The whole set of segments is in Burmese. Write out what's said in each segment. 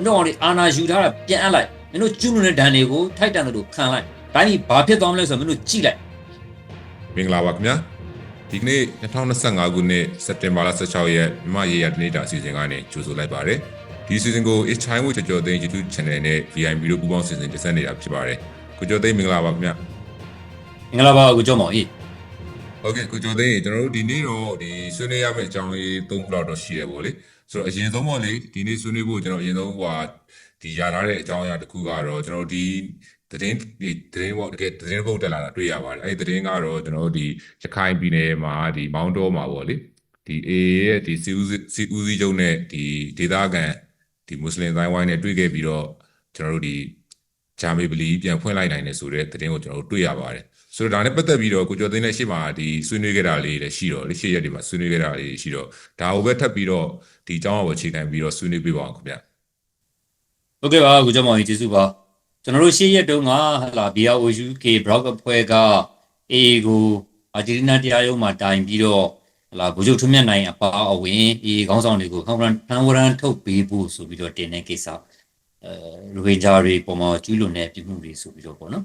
တို့အောင်အာနာယူထားတာပြန်အပ်လိုက်မင်းတို့ကျူးလွန်တဲ့ဒဏ်တွေကိုထိုက်တန်တယ်လို့ခံလိုက်တိုင်းပြည်ဘာဖြစ်သွားမလဲဆိုတော့မင်းတို့ကြည့်လိုက်မင်္ဂလာပါခင်ဗျာဒီကနေ့2025ခုနှစ်စက်တင်ဘာလ16ရက်မြန်မာရေးရတနေ့တာအစီအစဉ်ကနေကြိုဆိုလိုက်ပါတယ်ဒီအစီအစဉ်ကို It's Time with ကျော်သိန်း YouTube Channel နဲ့ VIP တို့ပူးပေါင်းစီစဉ်တင်ဆက်နေတာဖြစ်ပါတယ်ကိုကျော်သိန်းမင်္ဂလာပါခင်ဗျာမင်္ဂလာပါကိုကျော်မောင်ကြီးဟုတ်ကဲ့ကိုကျော်သိန်းကျွန်တော်တို့ဒီနေ့တော့ဒီဆွေးနွေးရမယ့်အကြောင်းလေး၃ခုလောက်တော့ရှိရပေါ့လေဆိုတော့အရင်ဆုံးပေါ့လေဒီနေ့ဆွေးနွေးဖို့ကျွန်တော်အရင်ဆုံးဒီရထားတဲ့အကြောင်းအရာတစ်ခုကတော့ကျွန်တော်ဒီသတင်းပေါ့တကယ်သတင်းပုတ်တက်လာတာတွေ့ရပါတယ်အဲ့ဒီသတင်းကတော့ကျွန်တော်တို့ဒီရခိုင်ပြည်နယ်မှာဒီမောင်းတောမှာပေါ့လေဒီ AA ရဲ့ဒီစီဦးစီးချုပ်နဲ့ဒီဒေသခံဒီမွတ်စလင်တိုင်းဝိုင်းနဲ့တွေ့ခဲ့ပြီးတော့ကျွန်တော်တို့ဒီဂျာမေပလီပြန်ဖွင့်လိုက်နိုင်တယ်ဆိုတဲ့သတင်းကိုကျွန်တော်တို့တွေ့ရပါတယ်ဆိုတော့ဒါနဲ့ပတ်သက်ပြီးတော့ကိုကျော်သိန်းနဲ့ရှေ့မှာဒီဆွေးနွေးခဲ့တာလေးလည်းရှိတော့လေရှေ့ရက်တွေမှာဆွေးနွေးခဲ့တာလေးရှိတော့ဒါကိုပဲထပ်ပြီးတော့ဒီအကြောင်းအရာကိုခြေခံပြီးတော့ဆွေးနွေးပြပါအောင်ခင်ဗျာဟုတ်ကဲ့ပါကိုကျော်မောင်ကြီးကျေးဇူးပါကျွန်တော်တို့ရှေ့ရက်တုန်းကဟလာ BROUK Brock အဖွဲ့က AA ကိုအာဂျီတီးနားတရားရုံးမှာတိုင်ပြီးတော့ဟလာဗိုလ်ချုပ်ထွန်းမြတ်နိုင်အပါအဝင် AA ခေါင်းဆောင်တွေကိုဖန်ဝရန်ထုတ်ပေးဖို့ဆိုပြီးတော့တင်တဲ့ကိစ္စရိုဟင်ဂျာတွေပုံမှာကျူးလွန်တဲ့ပြည်မှုတွေဆိုပြီးတော့ပေါ့နော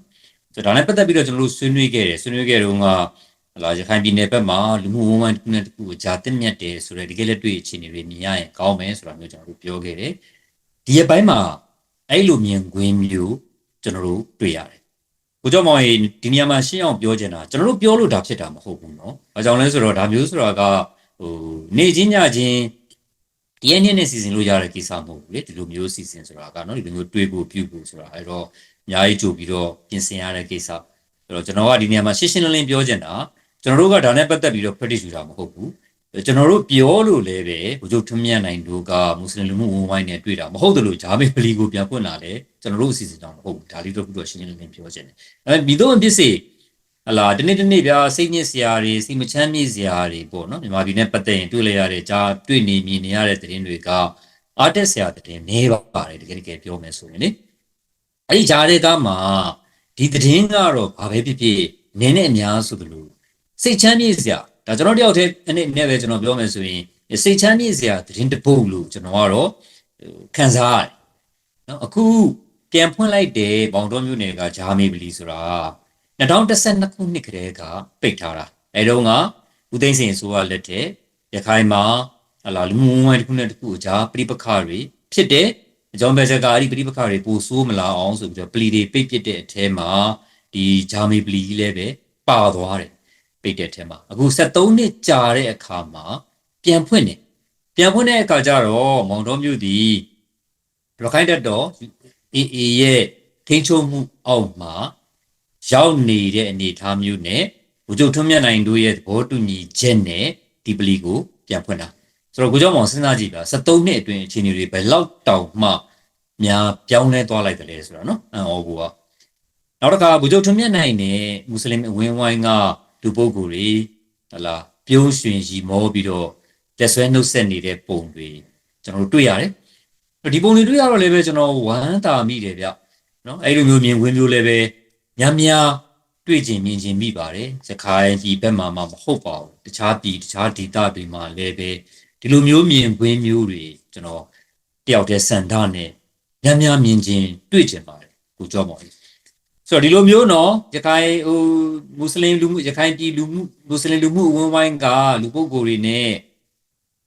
်ဆိုတော့ဒါနဲ့ပတ်သက်ပြီးတော့ကျွန်တော်တို့ဆွေးနွေးခဲ့တုန်းကဟလာရခိုင်ပြည်နယ်ဘက်မှာလူမှုဝန်ထမ်းတစ်ခုနဲ့တစ်ခုကိုဂျာတက်မြတ်တယ်ဆိုတဲ့ဒီကလေးတွေ့အခြေအနေတွေမြင်ရရင်ကောင်းမယ်ဆိုတာမျိုးကျွန်တော်တို့ပြောခဲ့တယ်ဒီအပိုင်းမှာအဲ့လိုမြင်ကွင်းမျိုးကျွန်တော်တို့တွေ့ရတယ်ကိုကျော်မောင်ရေဒီနေရာမှာရှင်းအောင်ပြောချင်တာကျွန်တော်တို့ပြောလို့ဒါဖြစ်တာမဟုတ်ဘူးเนาะဘာကြောင့်လဲဆိုတော့ဒါမျိုးဆိုတာကနေချင်းညချင်းဒီအနှစ်နဲ့စီစဉ်လို့ရတဲ့ကိစ္စမဟုတ်ဘူးလေဒီလိုမျိုးစီစဉ်ဆိုတာကเนาะဒီလိုမျိုးတွေးဖို့ပြုဖို့ဆိုတာအဲ့တော့အများကြီးကြိုပြီးတော့ပြင်ဆင်ရတဲ့ကိစ္စအဲ့တော့ကျွန်တော်ကဒီနေရာမှာရှင်းရှင်းလင်းလင်းပြောချင်တာကျွန်တော်တို့ကဒါနဲ့ပတ်သက်ပြီးတော့ credit ယူတာမဟုတ်ဘူးကျွန်တော်တို့ပြောလို့လည်းပဲဘုချုပ်ထွန်းမြတ်နိုင်တို့ကမွတ်စလင်လူမှုဝန်ဝိုင်းနဲ့တွေ့တာမဟုတ်တယ်လို့ဂျာမေပလီကိုပြန်ဖွင့်လာတယ်ကျွန်တော်တို့အစီအစဉ်တောင်မဟုတ်ဘူးဒါလေးတော့ခုတော့ရှင်းရှင်းလင်းလင်းပြောချင်တယ်မိတော့ဖြစ်စေဟလာတနေ့ဗျာစိတ်ညစ်စရာတွေစိတ်မချမ်းမြေ့စရာတွေပေါ့နော်မြန်မာပြည်နဲ့ပတ်သက်ရင်တွေ့လိုက်ရတဲ့ဂျာတွေ့နေမြင်နေရတဲ့သတင်းတွေကအားတက်စရာသတင်းနေပါတယ်တကယ်ပြောမယ်ဆိုရင်လေအဲ့ဒီဂျာတွေကမှဒီသတင်းကတော့ဘာပဲဖြစ်ဖြစ်နည်းနဲ့အများဆိုသလိုစိတ်ချမ်းမြေ့စရာဒါကျွန်တော်တယောက်တည်းအနေနဲ့ပဲကျွန်တော်ပြောမယ်ဆိုရင်စိတ်ချမ်းမြေ့စရာသတင်းတစ်ပုဒ်လို့ကျွန်တော်ကတော့ခံစားရတယ်နော်အခုပြန်ဖွင့်လိုက်တဲ့ဘောင်တော်မျိုးနယ်ကဂျာမေပလီဆိုတာ2012ခုနှစ်ကတည်းကပိတ်ထားတာအဲတုန်းကဦးသိန်းစိန်ဆိုကလက်ထက်ရခိုင်မှာဟလာလူမှုဝန်ထမ်းတစ်ခုနဲ့တစ်ခုအကြားပြိပခါတွေဖြစ်တဲ့အကြောင်းပဲချက်ကအဲ့ဒီပြိပခါတွေပိုဆိုးမလာအောင်ဆိုပြီးတော့ပလီတွေပိတ်ပစ်တဲ့အထဲမှာဒီဂျာမေပလီကြီးလည်းပဲပါသွားတယ်ပိတ်တဲ့အထဲမှာအခု73နှစ်ကြာတဲ့အခါမှာပြန်ဖွင့်တဲ့အခါကျတော့မောင်တော်မြို့ဒီရခိုင်တပ်တော် AA ရဲ့ထိန်းချုပ်မှုအောက်မှာရောက်နေတဲ့အနေအထားမျိုးနဲ့ဗိုလ်ချုပ်ထွန်းမြတ်နိုင်တို့ရဲ့သဘောတူညီချက်နဲ့ဒီပလီကိုပြန်ဖွင့်တာဆိုတော့ကိုကျော်မောင်စဉ်းစားကြည့်ပါ73နှစ်အတွင်းအခြေအနေတွေဘယ်လောက်တောင်မှများပြောင်းလဲသွားလိုက်တယ်ဆိုတော့နော်အံ့ဩကိုကနောက်တစ်ခါဗိုလ်ချုပ်ထွန်းမြတ်နိုင်နဲ့မွတ်စလင်အဝင်းဝိုင်းကလူပုဂ္ဂိုလ်တွေဟလာပြုံးရွှင်ရီမောပြီးတော့တက်ဆွဲနှုတ်ဆက်နေတဲ့ပုံတွေကျွန်တော်တို့တွေ့ရတယ်ဒီပုံတွေတွေ့ရတော့လည်းပဲကျွန်တော်ဝမ်းသာမိတယ်ဗျနော်အဲ့လိုမျိုးမြင်ကွင်းမျိုးလည်းပဲများတွေ့ကျင်မြင်ကျင်မိပါတယ်စခိုင်းဒီဘက်မှာမဟုတ်ပါဘူးတခြားဒေသတွေမှာလည်းပဲဒီလိုမျိုးမြင်ကွင်းမျိုးတွေကျွန်တော်တယောက်တည်းစန္ဒနဲ့များမြင်ကျင်တွေ့ကျင်ပါတယ်ကိုကြောပါဆိုတော့ဒီလိုမျိုးနော်ရခိုင်မွတ်စလင်လူမှုရခိုင်ပြည်လူမှုမွတ်စလင်လူမှုအဝန်းဝိုင်းကလူပုဂ္ဂိုလ်တွေနဲ့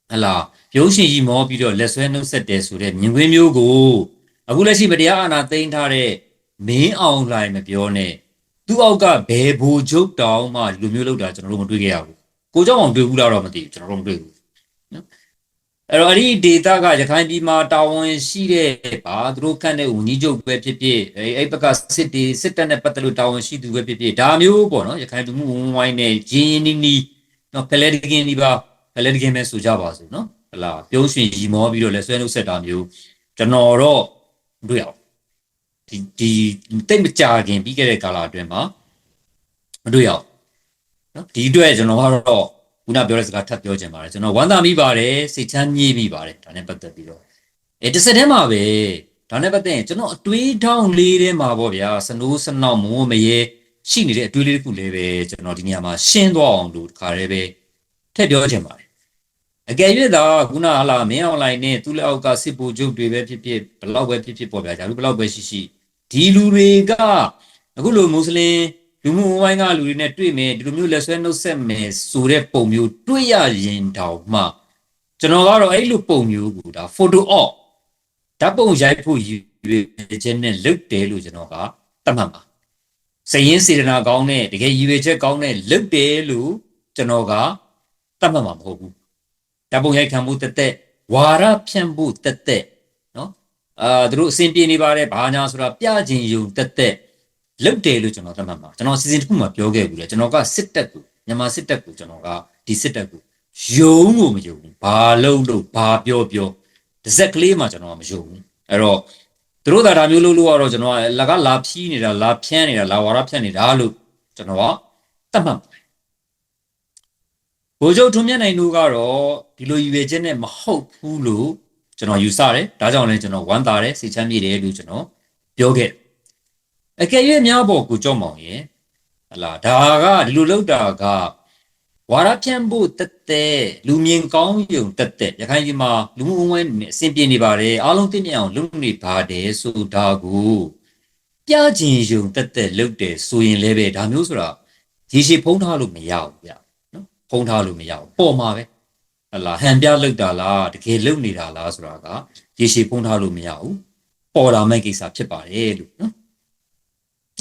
ဟလာရုံးရှင်ကြီးမောပြီးတော့လက်ဆွဲနှုတ်ဆက်တယ်ဆိုတဲ့မြင်ကွင်းမျိုးကိုအခုလက်ရှိတရားအာဏာသိမ်းထားတဲ့မင်းအောင်လှိုင်မပြောနဲ့သူ့အောက်ကဘယ်ဘူချုပ်တောင်မှလူမျိုးလောက်တာကျွန်တော်တို့မတွေ့ခဲ့ရဘူးကိုเจ้าအောင်တွေ့ဘူးလားတော့မသိဘူးကျွန်တော်တို့မတွေ့ဘူးနော်အဲ့တော့အဲ့ဒီဒေတာကရခိုင်ပြည်မှာတာဝန်ရှိတဲ့ပါသူတို့ခန့်တဲ့ဝန်ကြီးချုပ်ပဲဖြစ်ဖြစ်အဲ့ဘက်ကစစ်တပ်နဲ့ပတ်သက်လို့တာဝန်ရှိသူပဲဖြစ်ဖြစ်ဒါမျိုးပေါ့နော်ရခိုင်လူမှုဝန်ဝိုင်းနဲ့ဂျင်းနီနော်ဖလဲတကင်းဒီပါဖလဲတကင်းပဲဆိုကြပါစို့နော်ဟလာပြုံးရွှင်ရီမောပြီးတော့လက်ဆွဲနှုတ်ဆက်တာမျိုးကျွန်တော်တော့တွေ့အောင်ဒီတိတ်မကြခင်ပြီးခဲ့တဲ့ကာလအတွင်းမှာမတွေ့ရအောင်နော်ဒီအတွက်ကျွန်တော်ကတော့ခုနပြောတဲ့စကားထပ်ပြောချင်ပါတယ်ကျွန်တော်ဝမ်းသာမိပါတယ်စိတ်ချမ်းမြေ့မိပါတယ်ဒါနဲ့ပတ်သက်ပြီးတော့တစ်ဆက်တည်းမှာပဲဒါနဲ့ပတ်သက်ရင်ကျွန်တော်အတွေးထောင်းလေးထဲမှာပေါ့ဗျာစနိုးစနောက်မုံမရဲရှိနေတဲ့အတွေးလေးတစ်ခုလေးပဲကျွန်တော်ဒီနေရာမှာရှင်းသွားအောင်လို့ခါရဲပဲထည့်ပြောချင်ပါတယ် အကယ်၍သာခုနဟာလာမင်းအွန်လိုင်းနဲ့သူ့လက်အောက်ကစစ်ဘူချုပ်တွေပဲဖြစ်ဖြစ်ဘလောက်ပဲဖြစ်ဖြစ်ပေါ်ပြကြဘူးဘလောက်ပဲရှိဒီလူတွေကအခုလိုမွတ်စလင်လူမှုဝိုင်းကလူတွေနဲ့တွေ့မယ်ဒီလိုမျိုးလက်ဆွဲနှုတ်ဆက်မယ်ဆိုတဲ့ပုံမျိုးတွေ့ရရင်တောင်မှကျွန်တော်ကတော့အဲ့လိုပုံမျိုးကိုဒါ photo op ဓာတ်ပုံရိုက်ဖို့ရည်ရွယ်ချက်နဲ့လုပ်တယ်လို့ကျွန်တော်ကသတ်မှတ်ပါစရင်စေတနာကောင်းတဲ့တကယ်ရည်ရွယ်ချက်ကောင်းတဲ့လုပ်တယ်လို့ကျွန်တော်ကသတ်မှတ်မှာမဟုတ်ဘူးဓာတ်ပုံရိုက်ခံဖို့တက်ဝါရဖြန့်ဖို့တက်နော်သူတို့အစဉ်ပြေနေပါတယ်ဘာညာဆိုတာပြချင်ယုံတက်လုပ်တယ်လို့ကျွန်တော်သတ်မှတ်ပါကျွန်တော်စီစဉ်တစ်ခုမှပြောခဲ့ဘူးလေကျွန်တော်ကစစ်တပ်ကိုမြန်မာစစ်တပ်ကိုကျွန်တော်ကဒီစစ်တပ်ကိုယုံကိုမယုံဘူးဘာလို့ဘာပြောတစ်စက်ကလေးမှကျွန်တော်ကမယုံဘူးအဲ့တော့သူတို့ဒါမျိုးလို့ကတော့ကျွန်တော်ကလကလာဖြီးနေတာလာဖြန်းနေတာလာဝါရဖြန့်နေတာလို့ကျွန်တော်ကသတ်မှတ်ဗိုလ်ချုပ်ထွန်းမြတ်နိုင်တို့ကတော့ဒီလိုရည်ရွယ်ချက်နဲ့မဟုတ်ဘူးလို့ကျွန်တော်ယူဆတယ်ဒါကြောင့်လည်းကျွန်တော်ဝမ်းသာတယ်စိတ်ချမ်းမြေတယ်လို့ကျွန်တော်ပြောခဲ့အကယ်၍များပေါ်ကိုကြောက်မောင်ရင်ဟလာဒါကဒီလိုလောက်တာကဝါရဖြန့်ဖို့တက်လူမြင်ကောင်းယုံတက်ရခိုင်ပြည်မှာလူမှုဝန်းနဲ့အဆင်ပြေနေပါတယ်အားလုံးသိမြင်အောင်လုပ်နေပါတယ်ဆိုတာကိုပြချင်ယုံတက်လုပ်တယ်ဆိုရင်လည်းပဲဒါမျိုးဆိုတာရေရှည်ဖုံးထားလို့မရဘူးဗျနော်ဖုံးထားလို့မရဘူးပေါ်မှာပဲဟလာဟန်ပြလုပ်တာလားတကယ်လုပ်နေတာလားဆိုတာကရေရှည်ဖုံးထားလို့မရဘူးပေါ်လာမယ့်ကိစ္စဖြစ်ပါတယ်လို့နော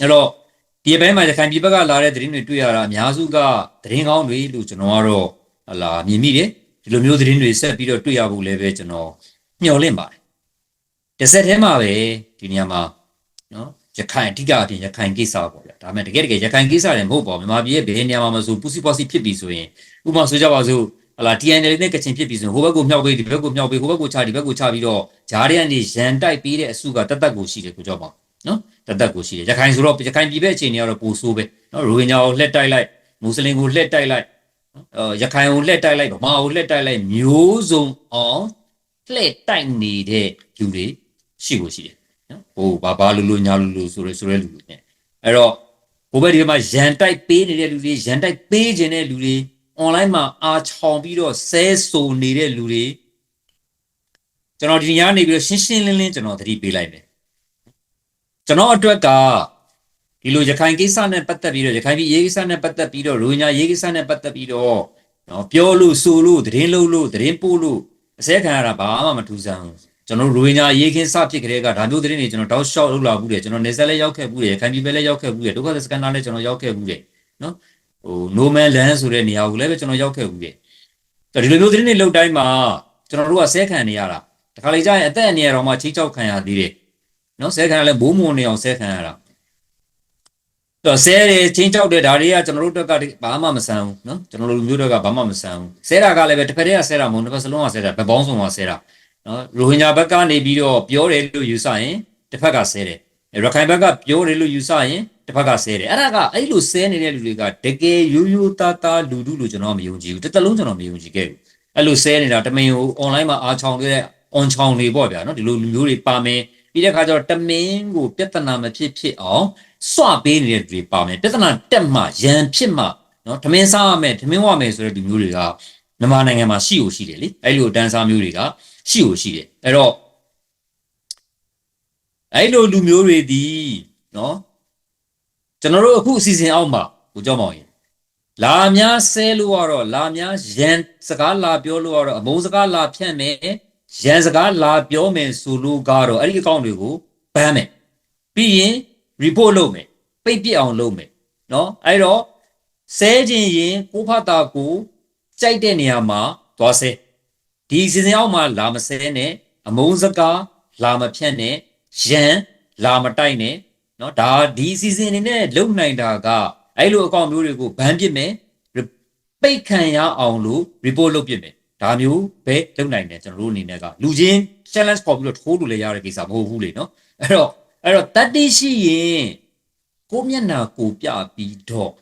်အဲ့တော့ဒီအပိုင်းမှာရခိုင်ပြည်ဘက်ကလာတဲ့သတင်းတွေတွေ့ရတာအများစုကသတင်းကောင်းတွေလို့ကျွန်တော်ကတော့ဟလာမြင်မိတယ်ဒီလိုမျိုးသတင်းတွေဆက်ပြီးတော့တွေ့ရဖို့လည်းပဲကျွန်တော်မျှော်လင့်ပါတယ်တစ်ဆက်တည်းမှာပဲဒီနေရာမှာနော်ရခိုင်အဓိကအပြင်ရခိုင်ကိစ္စပေါ့ဗျာဒါပေမဲ့တကယ်ရခိုင်ကိစ္စတွေမဟုတ်ပါဘူးမြန်မာပြည်ရဲ့ဘယ်နေရာမှာမဆိုပူစီပွားစီဖြစ်ပြီးဆိုရင်ဥပမာဆိုကြပါစို့ဟလာ TNL နဲ့ကချင်ဖြစ်ပြီးဆိုရင်ဟိုဘက်ကိုမြောက်ပေးဒီဘက်ကိုမြောက်ပေးဟိုဘက်ကိုချဒီဘက်ကိုချပြီးတော့ဂျားတွေကနေရန်တိုက်ပေးတဲ့အစုကတတ်ကိုရှိတယ်ကိုကြောက်ပါနော်တက်ကိုရှိတယ်ရခိုင်ဆိုတော့ရခိုင်ပြည်ပဲအခြေအနေကတော့ပိုဆိုးပဲနော်ရိုဟင်ဂျာကိုလှက်တိုက်လိုက်မွတ်စလင်ကိုလှက်တိုက်လိုက်ရခိုင်ကိုလှက်တိုက်လိုက်ဗမာကိုလှက်တိုက်လိုက်မျိုးစုံအောင်လှက်တိုက်နေတဲ့လူတွေရှိကိုရှိတယ်နော်ဟိုဘာလူညာလူဆိုရဲလူတွေနဲ့အဲ့တော့ဘိုးဘက်ဒီမှာရန်တိုက်ပေးနေတဲ့လူတွေရန်တိုက်ပေးခြင်းတဲ့လူတွေ online မှာအားချောင်ပြီးတော့ဆဲဆိုနေတဲ့လူတွေကျွန်တော်ဒီညနေပြီးတော့ရှင်းလင်းကျွန်တော်သတိပေးလိုက်တယ်ကျွန်တော်အတွက်ကဒီလိုရခိုင်ကိစ္စနဲ့ပတ်သက်ပြီးတော့ရခိုင်ပြည်ရေးကိစ္စနဲ့ပတ်သက်ပြီးတော့ရိုဟင်ဂျာရေးကိစ္စနဲ့ပတ်သက်ပြီးတော့နော်ပြောလို့ဆိုလို့သတင်းလုပ်လို့သတင်းပို့လို့အစဲခံရတာဘာမှမထူးဆန်းဘူးကျွန်တော်ရိုဟင်ဂျာရေးခင်းစဖြစ်ကြတဲ့ကဒါမျိုးသတင်းတွေကျွန်တော်တောက်လျှောက်လုပ်လာဘူးတယ်ကျွန်တော်နေဆက်လည်းရောက်ခဲ့ဘူးတယ်ရခိုင်ပြည်ပဲလည်းရောက်ခဲ့ဘူးတယ်ဒုက္ခသည်စခန်းသားလည်းကျွန်တော်ရောက်ခဲ့ဘူးတယ်နော်ဟို no man land ဆိုတဲ့နေရာကိုလည်းပဲကျွန်တော်ရောက်ခဲ့ဘူးတယ်ဒီလိုမျိုးသတင်းတွေလုပ်တိုင်းမှာကျွန်တော်တို့ကဆဲခံနေရတာတခါလေကြာရင်အသက်အန္တရာယ်တော်မှချိတ်ချောက်ခံရသေးတယ်နော်ဆဲခံရလဲဘိုးမွန်နေအောင်ဆဲခံရတာတော့ဆဲတယ်ချင်းချောက်တယ်ဒါတွေကကျွန်တော်တို့တက်ကဘာမှမဆန်းဘူးနော်ကျွန်တော်တို့လူမျိုးတွေကဘာမှမဆန်းဘူးဆဲတာကလည်းပဲတစ်ဖက်တည်းကဆဲတာမဟုတ်တစ်ဖက်စလုံးကဆဲတာဘက်ပေါင်းစုံကဆဲတာနော်ရိုဟင်ဂျာဘက်ကနေပြီးတော့ပြောတယ်လို့ယူဆရင်တစ်ဖက်ကဆဲတယ်ရခိုင်ဘက်ကပြောတယ်လို့ယူဆရင်တစ်ဖက်ကဆဲတယ်အဲ့ဒါကအဲ့လိုဆဲနေတဲ့လူတွေကတကယ်ရိုးရိုးသားသားလူတို့လို့ကျွန်တော်မယုံကြည်ဘူးတစ်သက်လုံးကျွန်တော်မယုံကြည်ခဲ့ဘူးအဲ့လိုဆဲနေတာတမင်ကို online မှာအားချောင်တဲ့ on ချောင်တွေပေါ့ဗျာနော်ဒီလိုလူမျိုးတွေပါမယ်ပြီးတဲ့အခါကျတော့တမင်ကိုပြဿနာမဖြစ်အောင်စွပေးနေတဲ့လူတွေပါမယ်ပြဿနာတက်မှရန်ဖြစ်မှနော်ထမင်းစားရမယ်ထမင်းဝမယ်ဆိုတဲ့လူမျိုးတွေကမြန်မာနိုင်ငံမှာရှိတယ်လေအဲ့လိုတန်းစားမျိုးတွေကရှိတယ်အဲ့တော့အဲ့လိုလူမျိုးတွေဒီနော်ကျွန်တော်တို့အခုအစီအစဉ်အောက်မှာကိုကြောက်မောင်ရင်လာများဆဲလို့ကတော့လာများရန်စကားလာပြောလို့ကတော့အမုန်းစကားလာဖြန့်မယ်ရန်စကားလာပြောမယ်ဆိုလို့ကတော့အဲ့ဒီအကောင့်တွေကိုဘန်းမယ်ပြီးရင် report လုပ်မယ်ပိတ်ပစ်အောင်လုပ်မယ်နော်အဲ့တော့ဆဲခြင်းရင်ကိုဖတ်တာကိုကြိုက်တဲ့နေရာမှာသွားဆဲဒီစီစဉ်အောက်မှာလာမဆဲနဲ့အမုန်းစကားလာမဖြန့်နဲ့ရန်လာမတိုက်နဲ့နော်ဒါဒီစီစဉ်နေနဲ့လုံနိုင်တာကအဲ့လိုအကောင့်မျိုးတွေကိုဘန်းပစ်မယ်ပိတ်ခံရအောင်လို့ report လုပ်ပစ်မယ်ဒါမျိုးပဲလုံနိုင်တယ်ကျွန်တော်တို့အနေနဲ့ကလူချင်း challenge ပေါ်ပြီးတော့ထိုးလို့လည်းရတဲ့ကိစ္စမဟုတ်ဘူးလေနော်အဲ့တော့တတိရှိရင်ကိုမျက်နှာကိုပြပြီးတော့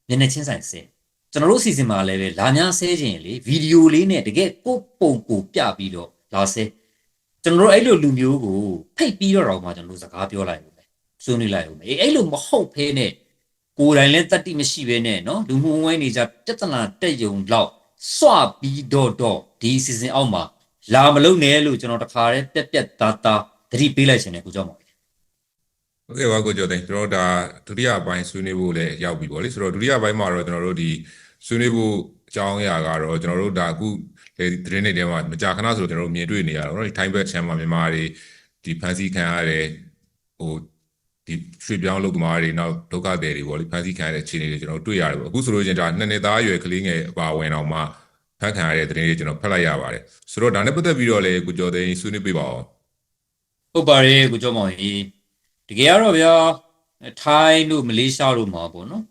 မျက်နှာချင်းဆိုင်ဆဲကျွန်တော်တို့စီစဉ်မှာလည်းပဲလာများဆဲခြင်းလေဗီဒီယိုလေးနဲ့တကယ်ကိုပုံကိုပြပြီးတော့လာဆဲကျွန်တော်တို့အဲ့လိုလူမျိုးကိုဖိတ်ပြီးတော့မှကျွန်တော်တို့စကားပြောလိုက်လို့ပဲဆွေးနွေးလိုက်လို့အဲ့လိုမဟုတ်ဖဲနဲ့ကိုယ်တိုင်လည်းတတိမရှိပဲနဲ့နော်လူမှုဝိုင်းနေကြပြဿနာတက်ယုံလောက် စွပြီးတော့ဒီစီစဉ်အောက်မှာလာမလုံးနဲ့လို့ကျွန်တော်တခါတည်းပြက်သားသတိပေးလိုက်ခြင်းနဲ့ကိုကြောင့်ပါ โอเคပါကိုကျော်သိန်းကျွန်တော်ဒါဒုတိယပိုင်းဆွေးနွေးဖို့လည်းရောက်ပြီပေါ့လေဆိုတော့ဒုတိယပိုင်းမှာတော့ကျွန်တော်တို့ဒီဆွေးနွေးဖို့အကြောင်းအရာကတော့ကျွန်တော်တို့ဒါအခုသတင်းတွေထဲမှာမကြာခဏဆိုကျွန်တော်တို့မြင်တွေ့နေရတော့เนาะဒီ time back channel မှာမြန်မာတွေဒီဖန်စီခံရတယ်ဟိုဒီရွှေပြောင်းလုပ်သမားတွေနောက်ဒုက္ခသည်တွေပေါ့လေဖန်စီခံရတဲ့အခြေအနေတွေကျွန်တော်တွေ့ရတယ်ပေါ့အခုဆိုလို့ချင်းဒါနှစ်နှစ်သားအရွယ်ကလေးငယ်အပါဝင်အောင်မှဖန်ခံရတဲ့သတင်းတွေကျွန်တော်ဖတ်လိုက်ရပါတယ်ဆိုတော့ဒါနဲ့ပတ်သက်ပြီးတော့လည်းကိုကျော်သိန်းဆွေးနွေးပြပါအောင်ဟုတ်ပါတယ်ကိုကျော်မောင်ကြီးတကယ်ကတော့ဗျာထိုင်းတို့မလေးရှားတို့မှာပေါ့နော်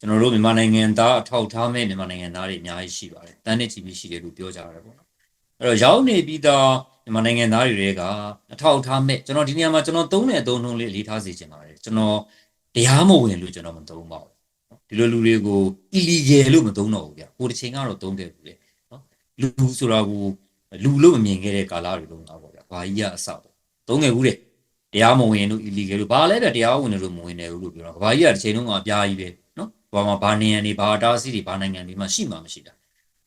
ကျွန်တော်တို့မြန်မာနိုင်ငံသားအထောက်ထားမဲ့မြန်မာနိုင်ငံသားတွေအများကြီးရှိပါတယ်တန်းနဲ့ချီပြီးရှိတယ်လို့ပြောကြရတယ်ပေါ့နော်အဲ့တော့ရောက်နေပြီးသားမြန်မာနိုင်ငံသားတွေကအထောက်ထားမဲ့ကျွန်တော်ဒီနေရာမှာကျွန်တော်သုံးတဲ့အသုံးနှုန်းလေးလေးထားစေချင်ပါတယ်ကျွန်တော်တရားမဝင်လို့ကျွန်တော်မသုံးပါဘူးဒီလိုလူတွေကို illegal လို့မသုံးတော့ဘူးဗျကိုတစ်ချိန်ကတော့သုံးခဲ့ဘူးလေနော်လူဆိုတာကိုလူလို့မမြင်ခဲ့တဲ့ကာလတွေလုံးသားပေါ့ဗျဘာကြီးကအစပေါ့သုံးခဲ့ဘူးတဲ့တရားမဝင်လို့ illegal လို့ဘာလဲဗျတရားဝင်လို့မဝင်တယ်လို့ပြောတော့ဘာကြီးကတစ်ချိန်လုံးကအပြားကြီးပဲနော်ဘာမှဘာနေရနေဘာတားဆီးတွေဘာနိုင်ငံတွေမှရှိမှမရှိတာ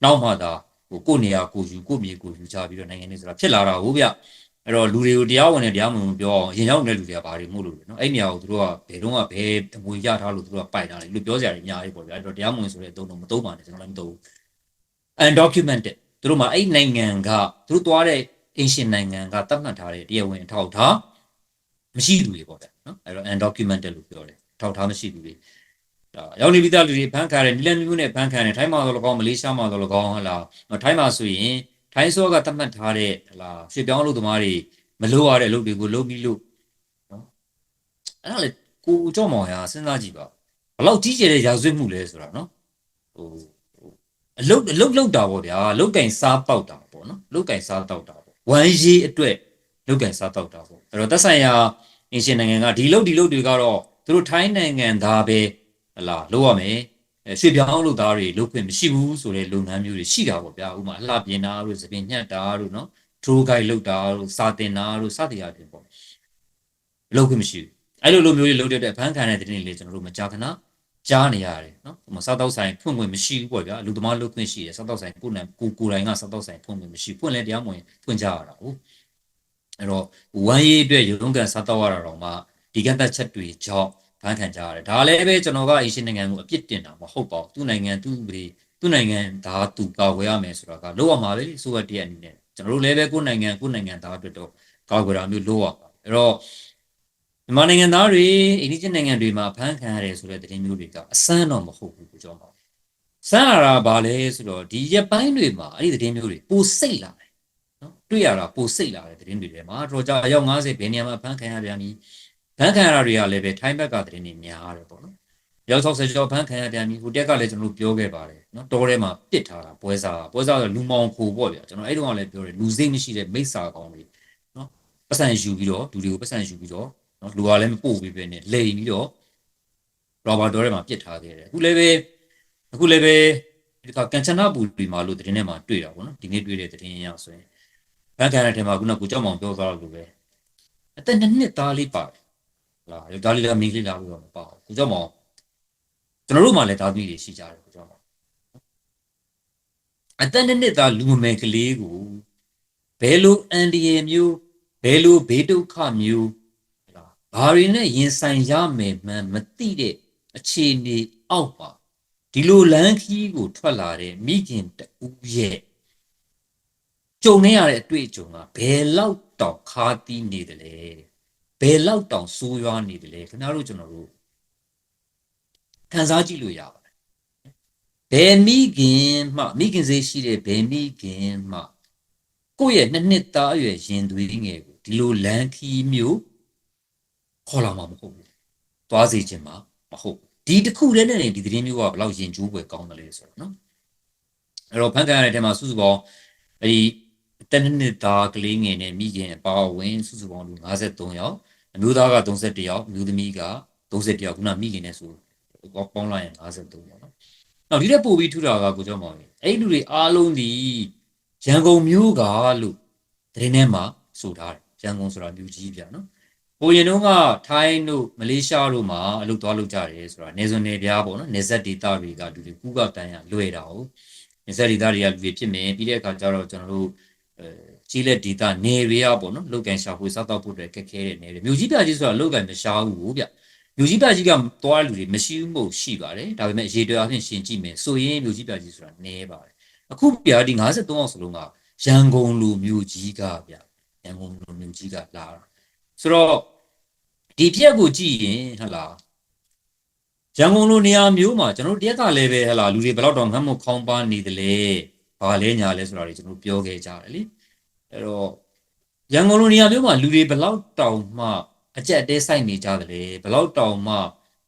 နောက်မှသာကိုနေရာကိုယူကိုမြေကိုယူချပြီးတော့နိုင်ငံတွေဆိုတာဖြစ်လာတာဟုတ်ဗျအဲ့တော့လူတွေကိုတရားဝင်နဲ့တရားမဝင်ပြောအောင်ရင်ရောက်တဲ့လူတွေကဘာတွေမို့လို့လဲနော်အဲ့နေရာကိုသူတို့ကဘယ်တော့မှဘယ်အမွေရထားလို့သူတို့ကပိုက်တာလေလို့ပြောကြတယ်အများကြီးပေါ့ဗျအဲ့တော့တရားမဝင်ဆိုတဲ့အသုံးတော့မသုံးပါနဲ့ကျွန်တော်လည်းမသုံးဘူး undocumented သူတို့မှာအဲ့နိုင်ငံကသူတို့သွားတဲ့အင်ရှင်နိုင်ငံကတတ်မှတ်ထားတဲ့တရားဝင်အထောက်အထားမရှိလူတွေပေါ့ဗျနော်အဲ့တော့ undocumented လို့ပြောတယ်အထောက်အထားမရှိလူတွေရောက်နေပြီးသားလူတွေဖန်ခံရတယ်နီလန်မျိုးနဲ့ဖန်ခံတယ်ထိုင်းမှာတော့လကောင်းမလေးရှားမှာတော့လကောင်းဟလာထိုင်းမှာဆိုရင်ထိုင်းစောကတတ်မှတ်ထားတဲ့ဟလာရွှေပြောင်းလုပ်သမားတွေမလုပ်ရတဲ့အလုပ်တွေကိုလုပ်ပြီးလို့နော်အဲ့ဒါလေကိုကြောက်မောင်ရစဉ်းစားကြည့်ပါဘလောက်ကြီးကျယ်တဲ့ရာဇဝတ်မှုလဲဆိုတာနော်ဟိုအလုတ်တာပေါ့ဗျာလုတ်ကင်စားပေါက်တာပေါ့နော်လုတ်ကင်စားတောက်တာပေါ့ဝမ်းရေးအတွက်လုတ်ကင်စားတောက်တာပေါ့အဲ့တော့သက်ဆိုင်ရာအင်ရှင်နိုင်ငံကဒီလုတ်တွေကတော့သူတို့ထိုင်းနိုင်ငံသားပဲဟလာလုပ်ရမယ်ရွှေပြောင်းလုပ်သားတွေလုပ်ခွင့်မရှိဘူးဆိုတဲ့လုပ်ငန်းမျိုးတွေရှိတာပေါ့ဗျာဥပမာအလှပြင်တာတို့သပင်ညှက်တာတို့နော်ထရိုးဂိုက်လုပ်တာတို့စာတင်တာတို့စသည်အပြင်ပေါ့လုပ်ခွင့်မရှိဘူးအဲ့လိုမျိုးတွေလုပ်တဲ့အဖမ်းခံတဲ့တဲ့တင်လေးကျွန်တော်တို့မကြာခဏကြားနေရတယ်နော်ဥပမာစားတောက်ဆိုင်ဖွင့်ခွင့်မရှိဘူးပေါ့ဗျာလူသမားလုပ်ခွင့်ရှိတယ်စားတောက်ဆိုင်ကိုယ်တိုင်ကစားတောက်ဆိုင်ဖွင့်ခွင့်မရှိဖွင့်လဲတရားမဝင်ဖွင့်ကြရတာဟုတ်အဲ့တော့ဝမ်းရေးအတွက်ရုံးကန်စားတောက်ရတာတော့မှဒီကတ်သက်ချက်တွေကြောင့်ဖန်ခံကြရတယ်ဒါလည်းပဲကျွန်တော်ကအေရှင်းနိုင်ငံကိုအပြစ်တင်တာမဟုတ်ပါဘူးသူ့နိုင်ငံသူ့ပြည်သူ့နိုင်ငံသားသူကာဝယ်ရမယ်ဆိုတာကလို့ရမှာပဲဆိုရတဲ့အနေနဲ့ကျွန်တော်တို့လည်းပဲကိုယ်နိုင်ငံသားအတွက်တော့ကာဝယ်တာမျိုးလို့ရပါအဲ့တော့မြန်မာနိုင်ငံသားတွေအိန္ဒိယနိုင်ငံတွေမှာဖန်ခံရတယ်ဆိုတဲ့သတင်းမျိုးတွေကအစမ်းတော့မဟုတ်ဘူးကြောင်းပါစမ်းလာတာဘာလဲဆိုတော့ဒီရက်ပိုင်းတွေမှာအဲ့ဒီသတင်းမျိုးတွေပိုစိတ်လာတယ်နော်တွေ့ရတာပိုစိတ်လာတဲ့သတင်းတွေထဲမှာတော့ကြာရောက်90ဘယ်နေရာမှာဖန်ခံရပြန်ပြီဖန်ခံရတာတွေကလည်းပဲထိုင်းဘက်ကသတင်းတွေများတယ်ပေါ့နော်ရောက်60ကျော်ဖန်ခံရပြန်ပြီဟိုတက်ကလည်းကျွန်တော်တို့ပြောခဲ့ပါတယ်နော်တောထဲမှာပစ်ထားတာပွဲစားဆိုလူမောင်ခိုပေါ့ဗျာကျွန်တော်အဲ့တုန်းကလည်းပြောတယ်လူစိတ်မရှိတဲ့မိစ္ဆာကောင်းတွေနော်ပတ်စံယူပြီးတော့လူတွေကိုပတ်စံယူပြီးတော့နော်လူကလည်းမပို့ပြီးပဲနဲ့လိန်ပြီးတော့ရောဘာတောထဲမှာပစ်ထားခဲ့တယ်အခုလည်းပဲဒီကကန်ချနာပူဒီမှာလို့သတင်းထဲမှာတွေ့တာပေါ့နော်ဒီနေ့တွေ့တဲ့သတင်းအရဆိုရင်ဖန်ခံရတဲ့ထဲမှာခုနကကိုကြောက်မောင်ပြောသွားလို့ပဲအသက်နှစ်သားလေးပါတယ်လာဒါလေးလည်းမိန်းကလေးလာလို့တော့မပါဘူးကိုကြောက်မောင်ကျွန်တော်တို့မှလည်းသားသမီးတွေရှိကြတယ်ကိုကြောက်မောင်အသက်နှစ်သားလူမမယ်ကလေးကိုဘယ်လိုအန်ဒီယေမျိုးဘယ်လိုဘေးဒုက္ခမျိုးဘာတွေနဲ့ရင်ဆိုင်ရမယ်မှမသိတဲ့အခြေအနေအောက်ပါဒီလိုလမ်းခီးကိုထွက်လာတဲ့မိခင်တူရဲ့ကြုံနေရတဲ့အတွေ့အကြုံကဘယ်လောက်တောင်ခါးသီးနေတယ်လဲဘယ်လောက်တောင်ဆိုးရွားနေတယ်လဲခင်ဗျားတို့ကျွန်တော်တို့ခံစားကြည့်လို့ရပါတယ်ဘယ်မိခင်မှမိခင်စေးရှိတဲ့ဘယ်မိခင်မှကိုယ့်ရဲ့နှစ်သားအရွယ်ရင်သွေးငယ်ကိုဒီလိုလမ်းခီးမျိုးခေါ်လာမှာမဟုတ်ဘူးသွားစေခြင်းမှာမဟုတ်ဒီတစ်ခုတည်းနဲ့ဒီသတင်းမျိုးကဘယ်လောက်ရင်ကျိုးပွဲကောင်းတယ်လဲဆိုတော့နော်အဲ့တော့ဖန်ခံရတဲ့ထဲမှာစုစုပေါင်းအဲ့ဒီတနှစ်သားကလေးငယ်နဲ့မိခင်အပါအဝင်စုစုပေါင်းလူ53ယောက်အမျိုးသားက31ယောက်အမျိုးသမီးက31ယောက်ခုနမိခင်နဲ့ဆိုပေါင်းလိုက်ရင်53ယောက်နော်နောက်ဒီတဲ့ပို့ပြီးထူတာကကိုကျော်မောင်ကြီးအဲ့ဒီလူတွေအားလုံးဒီရန်ကုန်မြို့ကလို့သတင်းထဲမှာဆိုထားတယ်ရန်ကုန်ဆိုတာမြို့ကြီးပြနော်ဟိုရင်တော့ကထိုင်းတို့မလေးရှားတို့မှာအလုပ်သွားလုပ်ကြတယ်ဆိုတာနေစွန်နေပြားပေါ့နော်နေဆက်ဒေတာတွေကလူတွေကူးကတန်းရလွယ်တာဟုတ် နယ်စပ်ဒေသတွေကလူတွေဖြစ်မယ်ပြီးတဲ့အခါကျတော့ကျွန်တော်တို့ကြီးလက်ဒေသနယ်တွေကပေါ့နော်လောက်ကန်ရှာဖွေစားတော့ဖို့အတွက်ခက်ခဲတဲ့နယ်တွေမြို့ကြီးပြကြီးဆိုတာလောက်ကန်မရှားဘူးဗျမြို့ကြီးပြကြီးကသွားလူတွေမရှိဘူးမဟုတ်ရှိပါတယ်ဒါပေမဲ့ရေတွယ်အဖြစ်ရှင်ကြည့်မယ်ဆိုရင်မြို့ကြီးပြကြီးဆိုတာနည်းပါတယ်အခုပြဒီ53အောင်စလုံးကရန်ကုန်လူမြို့ကြီးကဗျရန်ကုန်လူမြို့ကြီးကလာတာဆိုတော့ဒီပြက်ကိုကြည့်ရင်ဟလာရန်ကုန်လိုနေရာမျိုးမှာကျွန်တော်တရက်ကလည်းပဲဟလာလူတွေဘယ်တော့တော့ငတ်မခေါင်းပါနေတယ်လေဘာလဲညာလဲဆိုတာတွေကျွန်တော်ပြောခဲ့ကြတယ်လေအဲ့တော့ရန်ကုန်လိုနေရာမျိုးမှာလူတွေဘယ်တော့တောင်မှအကြက်တဲဆိုင်နေကြတယ်လေဘယ်တော့တောင်မှ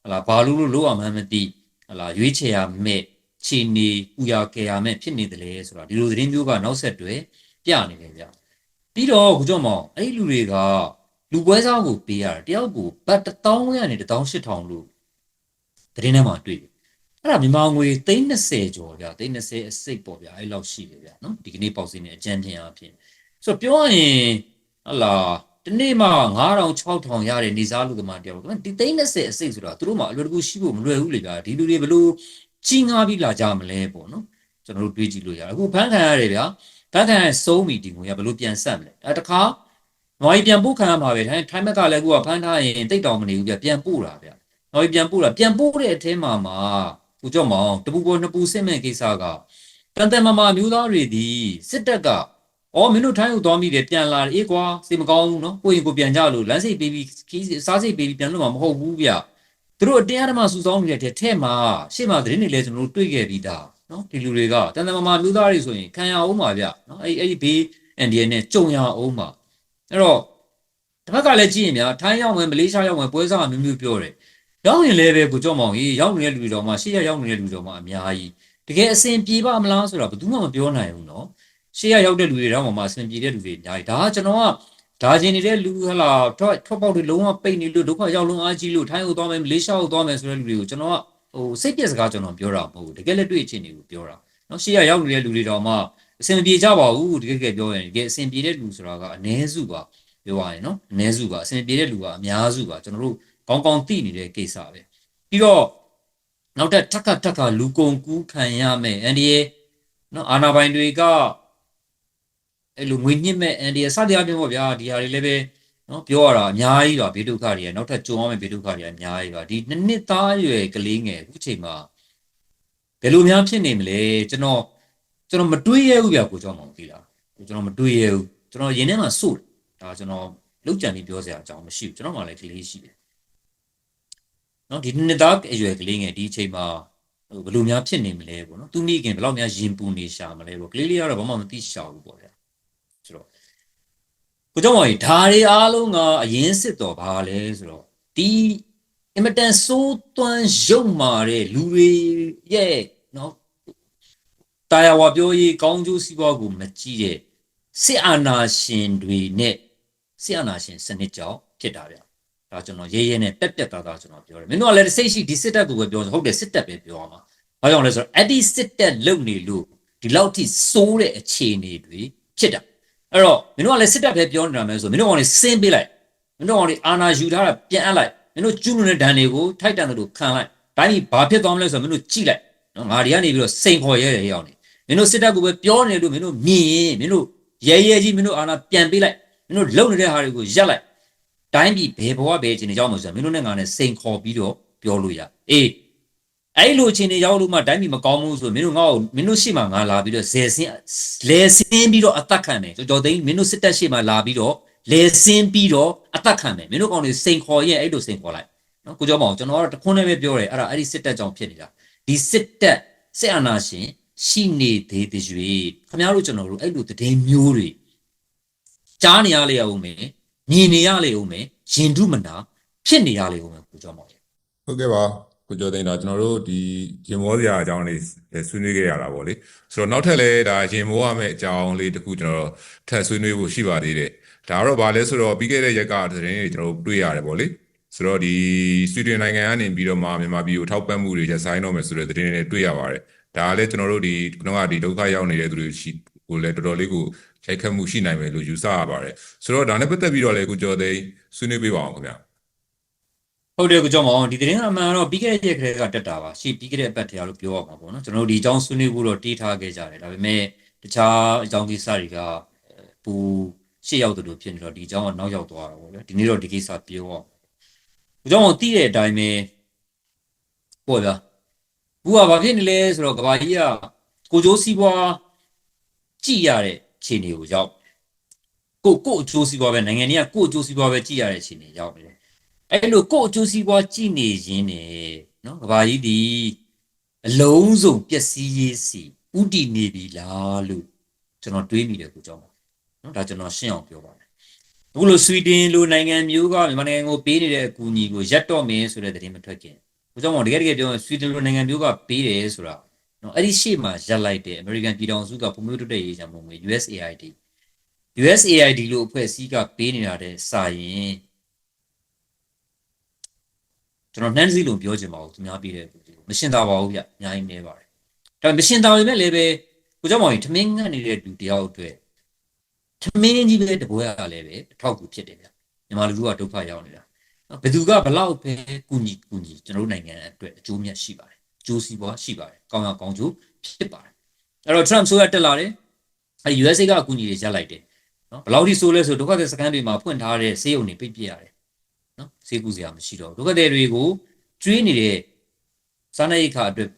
ဟလာဘာလို့လို့အောင်မှမသိဟလာရွေးချယ်ရမဲ့ချီနေဥရကေရမဲ့ဖြစ်နေတယ်လေဆိုတာဒီလိုသတင်းမျိုးကနောက်ဆက်တွဲပြနေတယ်ဗျပြီးတော့ခုကြောင့်မောင်အဲ့လူတွေကလူပွဲစားကိုပေးရတယ်တယောက်ကိုဘတ်1000ကနေ18000လို့သတင်းထဲမှာတွေ့တယ်အဲ့ဒါမြန်မာငွေ320ကျော်ဗျာ320အစိတ်ပေါ့ဗျာအဲ့လောက်ရှိတယ်ဗျာနော်ဒီကနေ့ပေါက်စင်းနေအကြမ်းဖြင့်အဖြစ်ဆိုတော့ပြောရရင်ဟလာဒီနေ့မှ9000 6000ရတဲ့နေစားလူကမှတယောက်ဒီ320အစိတ်ဆိုတာသူတို့မှအလွယ်တကူရှိဖို့မလွယ်ဘူးလေဗျာဒီလူတွေဘလို့ကြီးငါပြီးလာကြမလဲပေါ့နော်ကျွန်တော်တို့တွေးကြည့်လို့ရတယ်အခုဖန်ခံရတယ်ဗျာဖန်ခံရဆုံးပြီဒီငွေကဘလို့ပြန်ဆက်မလဲအဲ့တခါငွေပြန်ပို့ခံရမှာပဲထိုင်းဘက်ကလည်းအခုကဖန်ထားရင်တိတ်တောင်မနေဘူးဗျပြန်ပို့တာဗျနောက်ပြန်ပို့တဲ့အထဲမှာဦးကျော်မောင်တပူပေါ်နှစ်ပူစစ်မဲ့ကိစ္စကတန်တန်မမမျိုးသားတွေဒီစစ်တပ်ကမင်းတို့ထိုင်းကိုသွားမိတယ်ပြန်လာတယ်အေးကွာစိတ်မကောင်းဘူးနော်ကိုရင်ကိုပြန်ကြလို့လမ်းစိတ်ပေးပြီးခီးစားစိတ်ပေးပြီးပြန်လို့မှမဟုတ်ဘူးဗျသူတို့အတင်းအဓမ္မစုဆောင်းနေတဲ့ထဲမှာရှေ့မှာသတင်းတွေလည်းကျွန်တော်တို့တွေ့ခဲ့ပြီးသားနော်ဒီလူတွေကတန်တန်မမမျိုးသားတွေဆိုရင်ခံရအောင်ပါဗျနော်အဲ့ဒီဘေးအန်ဒီယန်နဲ့ကြုံရအောင်ပါအဲ့တော့တစ်ဖက်ကလည်းကြည့်ရင်ဗျာထိုင်းရောက်မယ်မလေးရှားရောက်မယ်ပွဲစားမျိုးမျိုးပြောတယ်ရောက်ရင်လည်းပဲကိုကြောက်မောင်ကြီးရောက်နေတဲ့လူတွေတော်မှရှေ့ရရောက်နေတဲ့လူတွေတော်မှအများကြီးတကယ်အစင်ပြေပါမလားဆိုတာဘယ်သူမှမပြောနိုင်ဘူးနော်ရှေ့ရရောက်တဲ့လူတွေတော့မှအစင်ပြေတဲ့လူတွေအများကြီးဒါကကျွန်တော်ကဒါကျင်နေတဲ့လူဟလာထွက်ပေါက်တွေလုံးဝပိတ်နေလို့ဒုက္ခရောက်လုံးအားကြီးလို့ထိုင်းကိုသွားမယ်မလေးရှားကိုသွားမယ်ဆိုတဲ့လူတွေကိုကျွန်တော်ကစိတ်ပြက်စကားကျွန်တော်ပြောတာမဟုတ်ဘူးတကယ်လက်တွေ့ချင်းတွေကိုပြောတာနော်ရှေ့ရရောက်နေတဲ့လူတွေတော်မှအစင်ပြေကြပါဘူးတကယ်ပြောရင်တကယ်အစင်ပြေတဲ့လူဆိုတာကအ ਨੇ စုပါပြောရရင်နော်အ ਨੇ စုပါအစင်ပြေတဲ့လူကအများစုပါကျွန်တော်တို့ကောင်းကောင်းသိနေတဲ့ကိစ္စပဲပြီးတော့နောက်ထပ်ထပ်လူကုန်ကူးခံရမယ်အန်ဒီရဲ့နော်အာနာပိုင်တွေကအဲ့လိုငွေညှစ်မဲ့အန်ဒီရဲ့စတရားပြောပေါ့ဗျာဒီဟာတွေလည်းပဲနော်ပြောရတာအများကြီးပါဘေးဒုက္ခတွေနောက်ထပ်ကြုံရမယ့်ဘေးဒုက္ခတွေအများကြီးပါဒီနှစ်သားအရွယ်ကလေးငယ်အခုချိန်မှာဘယ်လိုများဖြစ်နေမလဲကျွန်တော်မတွေးရဘူးဗျာကိုကြောင့်မသိလားကျွန်တော်မတွေးရဘူးကျွန်တော်ရင်ထဲမှာစိုးတယ်ဒါကျွန်တော်လောက်ကြံပြီးပြောစရာအကြောင်းမရှိဘူးကျွန်တော်မှလည်းကလေးရှိတယ်နော်ဒီနှစ်သားအရွယ်ကလေးငယ်ဒီအချိန်မှာဘယ်လိုများဖြစ်နေမလဲပေါ့နော်သူမိခင်ဘယ်လောက်များရင်ပူနေရှာမလဲပေါ့ကလေးလေးကတော့ဘာမှမသိရှာဘူးပေါ့ဗျာဆိုတော့ကိုကြောင့်ပါဒါတွေအားလုံးကအရင်စစ်တော်ဘာလဲဆိုတော့ဒီအင်မတန်စိုးသွမ်းရုပ်မာတဲ့လူတွေရဲ့နော်တာယာဝပြောရေးကောင်းကျိုးစီးပွားကိုမကြည့်တဲ့စစ်အာဏာရှင်တွေနဲ့စစ်အာဏာရှင်စနစ်ကြောင့်ဖြစ်တာဗျာဒါကျွန်တော်ရဲရဲနဲ့ပက်ပက်သားသားကျွန်တော်ပြောတယ်မင်းတို့ကလည်းစိတ်ရှိဒီစစ်တပ်ကိုပဲပြောဟုတ်တယ်စစ်တပ်ပဲပြောရမှာဘာကြောင့်လဲဆိုတော့အဲ့ဒီစစ်တပ်လုံနေလို့ဒီလောက်ထိစိုးတဲ့အခြေအနေတွေဖြစ်တာအဲ့တော့မင်းတို့ကလည်းစစ်တပ်ပဲပြောနေတာမယ်ဆိုမင်းတို့ကလည်းစင်းပေးလိုက်မင်းတို့ကလည်းအာဏာယူထားတာပြန်အပ်လိုက်မင်းတို့ကျူးလွန်တဲ့ဒဏ်တွေကိုထိုက်တန်တယ်လို့ခံလိုက်တိုင်းပြည်ဘာဖြစ်သွားမလဲဆိုတော့မင်းတို့ကြည့်လိုက်နော်ငါတွေကနေပြီးတော့စိန်ခေါ်ရဲရောက်နေမင်းတို့စစ်တပ်ကိုပဲပြောနေလို့မင်းတို့မြင်ရင်မင်းတို့ရဲရဲကြီးမင်းတို့အာဏာပြန်ပေးလိုက်မင်းတို့လုံနေတဲ့ဟာတွေကိုရပ်လိုက်တိုင်းပြည်ဘယ်ဘဝပဲအခြေအနေကြောင်းလို့ဆိုတော့မင်းတို့နဲ့ငါနဲ့စိန်ခေါ်ပြီးတော့ပြောလို့ရအေးအဲ့လိုအခြေအနေရောက်လို့မှတိုင်းပြည်မကောင်းဘူးဆိုမင်းတို့ငါ့ကိုမင်းတို့ရှိမှငါလာပြီးတော့ဇယ်စင်းလဲစင်းပြီးတော့အသက်ခံမယ်ကြော်သိန်းမင်းတို့စစ်တပ်ရှိမှလာပြီးတော့လဲစင်းပြီးတော့အသက်ခံမယ်မင်းတို့ကောင်တွေစိန်ခေါ်ရင်အဲ့လိုစိန်ခေါ်လိုက်နော်ကိုကြောင့်မအောင်ကျွန်တော်ကတော့တခွန်းနဲ့ပဲပြောတယ်အဲ့ဒီစစ်တပ်ကြောင့်ဖြစ်နေတာဒီစစ်တပ်စစ်အာဏာရှင်ရှိနေသေးတဲ့ရွေခင်ဗျားတို့ကျွန်တော်တို့အဲ့လိုတည်မျိုးတွေကြားနေရလေအောင်မယ်မြင်နေရလေဦးမယ်ရင်ထုမနာဖြစ်နေရလေဦးမယ်ကိုကျော်မောင်ဟုတ်ကဲ့ပါကိုကျော်သိန်းတော့ကျွန်တော်တို့ဒီရင်မောစရာအကြောင်းလေးဆွေးနွေးခဲ့ရတာပေါ့လေဆိုတော့နောက်ထပ်လည်းဒါရင်မောရမယ့်အကြောင်းလေးတစ်ခုကျွန်တော်ထပ်ဆွေးနွေးဖို့ရှိပါသေးတယ်ဒါကတော့ဗာလဲဆိုတော့ပြီးခဲ့တဲ့ရက်ကသတင်းတွေကျွန်တော်တို့တွေ့ရတယ်ပေါ့လေဆိုတော့ဒီဆွီဒင်နိုင်ငံကနေပြီးတော့မှမြန်မာပြည်ကိုထောက်ပံ့မှုတွေရပ်ဆိုင်းတော့မယ်ဆိုတဲ့သတင်းတွေတွေ့ရပါတယ်ဒါကလည်းကျွန်တော်တို့ဒီကတော့ဒီဒုက္ခရောက်နေတဲ့သူတွေရှိကိုလည်းတော်တော်လေးကိုရိုက်ခတ်မှုရှိနိုင်မယ်လို့ယူဆရပါတယ်ဆိုတော့ဒါနဲ့ပတ်သက်ပြီးတော့လည်းကိုကျော်သိန်းဆွေးနွေးပေးပါအောင်ခင်ဗျာ ဟုတ်တယ်ကိုကြောင့်မအောင်ဒီသတင်းအမှန်တော့ပြီးခဲ့တဲ့ရက်ခရဲကတက်တာပါရှေ့ပြီးခဲ့တဲ့အပတ်တည်းလို့ပြောရမှာပေါ့နော်ကျွန်တော်တို့ဒီအကြောင်းဆွေးနွေးဖို့တော့တီးထားခဲ့ကြတယ်ဒါပေမဲ့တခြားအကြောင်းကိစ္စတွေကပူရှေ့ရောက်တယ်လို့ဖြစ်နေတော့ဒီအကြောင်းကနောက်ရောက်သွားတာပေါ့ဗျာဒီနေ့တော့ဒီကိစ္စပြောအောင်ကိုကြောင့်တီးတဲ့အတိုင်းပဲပေါ့ဗျာဘူးကဘာဖြစ်နေလဲဆိုတော့ကဘာကြီးကကိုကျိုးစီးပွားကြည့်ရတဲ့ခြေနေကိုရောက်ကိုအကျိုးစီးပွားပဲနိုင်ငံကြီးကကိုအကျိုးစီးပွားပဲကြည့်ရတဲ့ခြေနေရောက်တယ်အဲ့လိုကိုအကျိုးစီးပွားကြည့်နေရင်းနဲ့နော်ကဘာကြီးဒီအလုံးစုံပျက်စီးရေးစီဥတီနေပြီလားလို့ကျွန်တော်တွေးမိတယ်ကိုကြောင့်နော်ဒါကျွန်တော်ရှင်းအောင်ပြောပါမယ်အခုလိုဆွီဒင်လိုနိုင်ငံမျိုးကမြန်မာနိုင်ငံကိုပေးနေတဲ့အကူအညီကိုရပ်တော့မယ်ဆိုတဲ့သတင်းမထွက်ခင်ကိုကြောင့်တကယ်ပြောရင်ဆွီဒင်လိုနိုင်ငံမျိုးကပေးတယ်ဆိုတာနော်အဲ့ဒီရှေ့မှာရပ်လိုက်တဲ့အမေရိကန်ပြည်ထောင်စုကပုံမျိုးတက်တဲ့ရေးချမ်းပုံငွေ USAID လို့အဖွဲ့အစည်းကပေးနေတာတဲ့စာရင်ကျွန်တော်နှမ်းစည်းလုံးပြောချင်ပါဘူးသူများပေးတဲ့မရှင်းသာပါဘူးဗျအများကြီးနေပါတယ်ဒါပေမဲ့မရှင်းသာပေမဲ့လည်းပဲကိုเจ้าမောင်ကြီးထမင်းငတ်နေတဲ့လူတယောက်အတွက်ထမင်းကြီးပဲတပွဲရလည်းပဲအထောက်အကူဖြစ်တယ်ဗျမြန်မာလူထုကဒုက္ခရောက်နေတာဘယ်သူကဘလောက်ပဲကူညီကျွန်တော်တို့နိုင်ငံအတွက်အကျိုးမြတ်ရှိပါတယ်အကျိုးစီးပွားရှိပါတယ်ကောင်းရကောင်းကျိုးဖြစ်ပါတယ်အဲ့တော့ Trump ဆိုရတက်လာတယ်အဲ့ USA ကအကူအညီတွေရပ်လိုက်တယ်နော်ဘယ်လောက်ထိဆိုလဲဆိုဒုက္ခသည်စခန်းတွေမှာဖွင့်ထားတဲ့ဆေးရုံတွေပိတ်ပစ်ရတယ်နော်ဆေးကူစရာမရှိတော့ဒုက္ခသည်တွေကိုကျွေးနေတဲ့စားနပ်ရိက္ခာအတွက်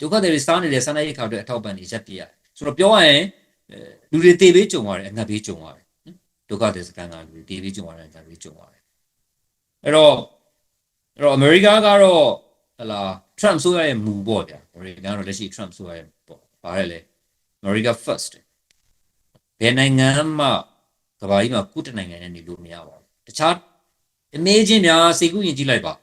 ဒုက္ခသည်တွေစားနေတဲ့စားနပ်ရိက္ခာအတွက်အထောက်ပံ့တွေရပ်ပြရတယ်ဆိုတော့ပြောရရင်လူတွေတေဘေးကြုံရတယ်အငတ်ဘေးကြုံရတယ်ဒုက္ခသည်စခန်းကလူတွေတေဘေးကြုံရတယ်အငတ်ဘေးကြုံရတယ်အဲ့တော့အမေရိကကတော့ဟလာ Trump ဆိုရရဲ့မူပေါ့ဗျာအမေရိကန်ကတော့လက်ရှိ Trump ဆိုရရဲ့ပေါ့ပါတယ်လေ America First ဘယ်နိုင်ငံမှကမ္ဘာကြီးမှာကုတနိုင်ငံနဲ့နေလို့မရပါဘူးတခြားအမေချင်းများစိတ်ကူးယဉ်ကြည့်လိုက်ပ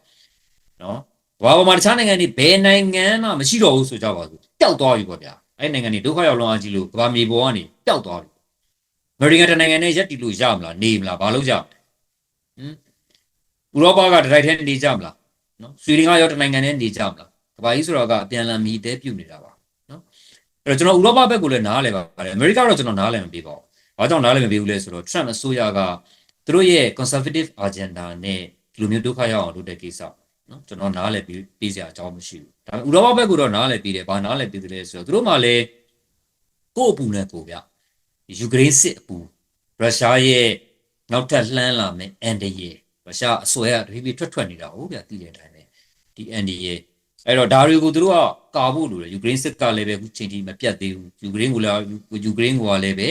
ါနော်ဘာပေါ်မှာတခြားနိုင်ငံတွေဘယ်နိုင်ငံမှမရှိတော့ဘူးဆိုကြပါစို့ပျောက်သွားပြီပေါ့ဗျာအဲ့နိုင်ငံတွေဒုက္ခရောက်လွန်အားကြီးလို့ကမ္ဘာမြေပေါ်ကနေပျောက်သွားပြီအမေရိကန်တနိုင်ငံနဲ့ရက်တည်လို့ရမလားနေမလားဘာလို့ရဥရောပကတတိုက်ထဲနေကြမလားနော်ဆွီဒင်ကရောတနိုင်ငံနဲ့နေကြမလားကမ္ဘာကြီးဆိုတော့ကအပြန်လန်မီတဲပြုတ်နေတာပါနော်အဲ့တော့ကျွန်တော်ဥရောပဘက်ကိုလည်းနားလည်ပါတယ်အမေရိကတော့ကျွန်တော်နားလည်မပေးပါဘူးဘာကြောင့်နားလည်မပေးဘူးလဲဆိုတော့ Trump အစိုးရကသူတို့ရဲ့ conservative agenda နဲ့ဒီလိုမျိုးဒုက္ခရောက်အောင်လုပ်တဲ့ကိစ္စနော်ကျွန်တော်နားလည်ပေးစရာအကြောင်းမရှိဘူးဒါပေမဲ့ဥရောပဘက်ကတော့နားလည်ပေးတယ်ဘာနားလည်ပေးတယ်လဲဆိုတော့သူတို့မှလည်းကိုယ့်အပူနဲ့ကိုဗျယူကရိန်းစစ်အပူရုရှားရဲ့နောက်ထပ်လှမ်းလာမယ်အန်ဒီယေရုရှားအစွဲကတဖြည်းဖြည်းထွက်နေတာဟုတ်ဗျသိတဲ့အတိုင်းပဲဒီအန်ဒီယေအဲ့တော့ဒါတွေကိုသူတို့ကကာဖို့လိုတယ်ယူကရိန်းစစ်ကလည်းပဲအခုချိန်ထိမပြတ်သေးဘူးယူကရိန်းကလည်းပ